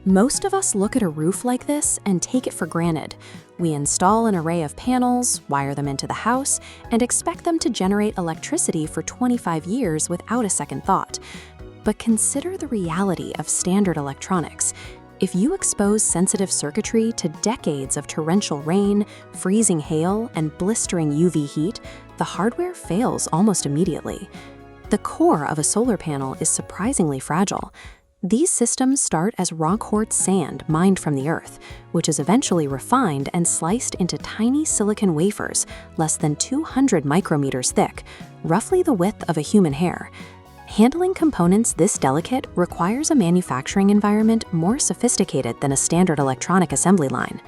Most of us look at a roof like this and take it for granted. We install an array of panels, wire them into the house, and expect them to generate electricity for 25 years without a second thought. But consider the reality of standard electronics. If you expose sensitive circuitry to decades of torrential rain, freezing hail, and blistering UV heat, the hardware fails almost immediately. The core of a solar panel is surprisingly fragile. These systems start as raw quartz sand mined from the earth, which is eventually refined and sliced into tiny silicon wafers less than 200 micrometers thick, roughly the width of a human hair. Handling components this delicate requires a manufacturing environment more sophisticated than a standard electronic assembly line.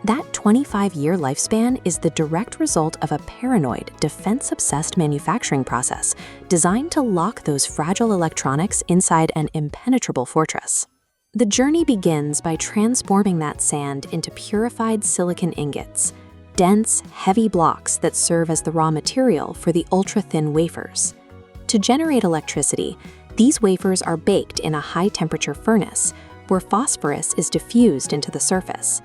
That 25-year lifespan is the direct result of a paranoid, defense-obsessed manufacturing process designed to lock those fragile electronics inside an impenetrable fortress. The journey begins by transforming that sand into purified silicon ingots, dense, heavy blocks that serve as the raw material for the ultra-thin wafers. To generate electricity, these wafers are baked in a high-temperature furnace, where phosphorus is diffused into the surface.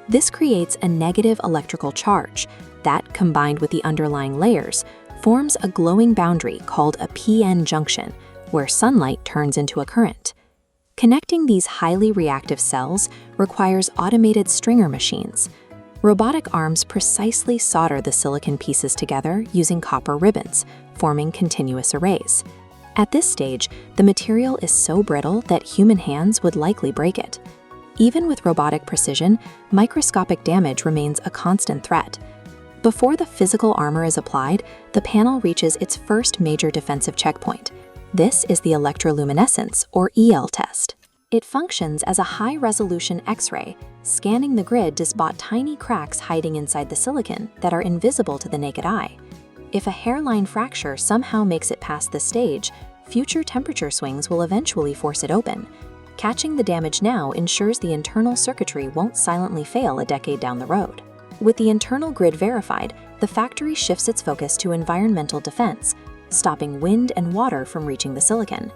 This creates a negative electrical charge that, combined with the underlying layers, forms a glowing boundary called a p-n junction, where sunlight turns into a current. Connecting these highly reactive cells requires automated stringer machines. Robotic arms precisely solder the silicon pieces together using copper ribbons, forming continuous arrays. At this stage, the material is so brittle that human hands would likely break it. Even with robotic precision, microscopic damage remains a constant threat. Before the physical armor is applied, the panel reaches its first major defensive checkpoint. This is the electroluminescence, or EL test. It functions as a high-resolution X-ray, scanning the grid to spot tiny cracks hiding inside the silicon that are invisible to the naked eye. If a hairline fracture somehow makes it past this stage, future temperature swings will eventually force it open. Catching the damage now ensures the internal circuitry won't silently fail a decade down the road. With the internal grid verified, the factory shifts its focus to environmental defense, stopping wind and water from reaching the silicon.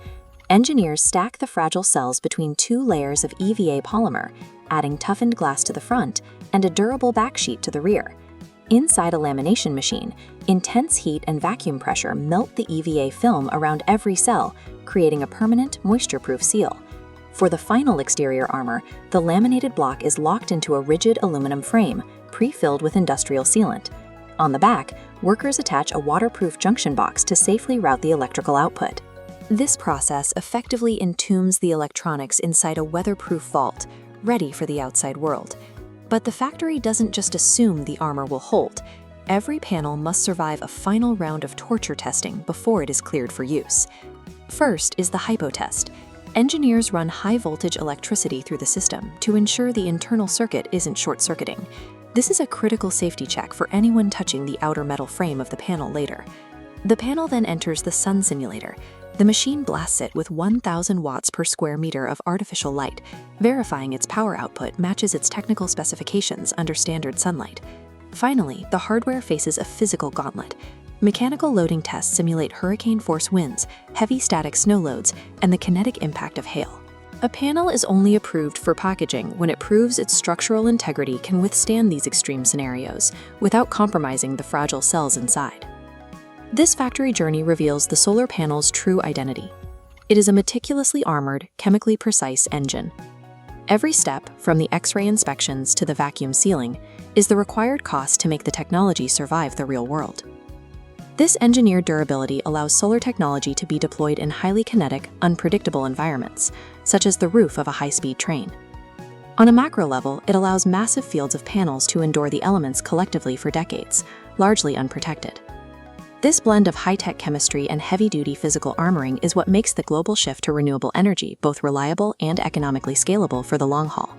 Engineers stack the fragile cells between 2 layers of EVA polymer, adding toughened glass to the front and a durable backsheet to the rear. Inside a lamination machine, intense heat and vacuum pressure melt the EVA film around every cell, creating a permanent, moisture-proof seal. For the final exterior armor, the laminated block is locked into a rigid aluminum frame, pre-filled with industrial sealant. On the back, workers attach a waterproof junction box to safely route the electrical output. This process effectively entombs the electronics inside a weatherproof vault, ready for the outside world. But the factory doesn't just assume the armor will hold. Every panel must survive a final round of torture testing before it is cleared for use. First is the hypo test. Engineers run high-voltage electricity through the system to ensure the internal circuit isn't short-circuiting. This is a critical safety check for anyone touching the outer metal frame of the panel later. The panel then enters the sun simulator. The machine blasts it with 1,000 watts per square meter of artificial light, verifying its power output matches its technical specifications under standard sunlight. Finally, the hardware faces a physical gauntlet. Mechanical loading tests simulate hurricane-force winds, heavy static snow loads, and the kinetic impact of hail. A panel is only approved for packaging when it proves its structural integrity can withstand these extreme scenarios without compromising the fragile cells inside. This factory journey reveals the solar panel's true identity. It is a meticulously armored, chemically precise engine. Every step, from the X-ray inspections to the vacuum sealing, is the required cost to make the technology survive the real world. This engineered durability allows solar technology to be deployed in highly kinetic, unpredictable environments, such as the roof of a high-speed train. On a macro level, it allows massive fields of panels to endure the elements collectively for decades, largely unprotected. This blend of high-tech chemistry and heavy-duty physical armoring is what makes the global shift to renewable energy both reliable and economically scalable for the long haul.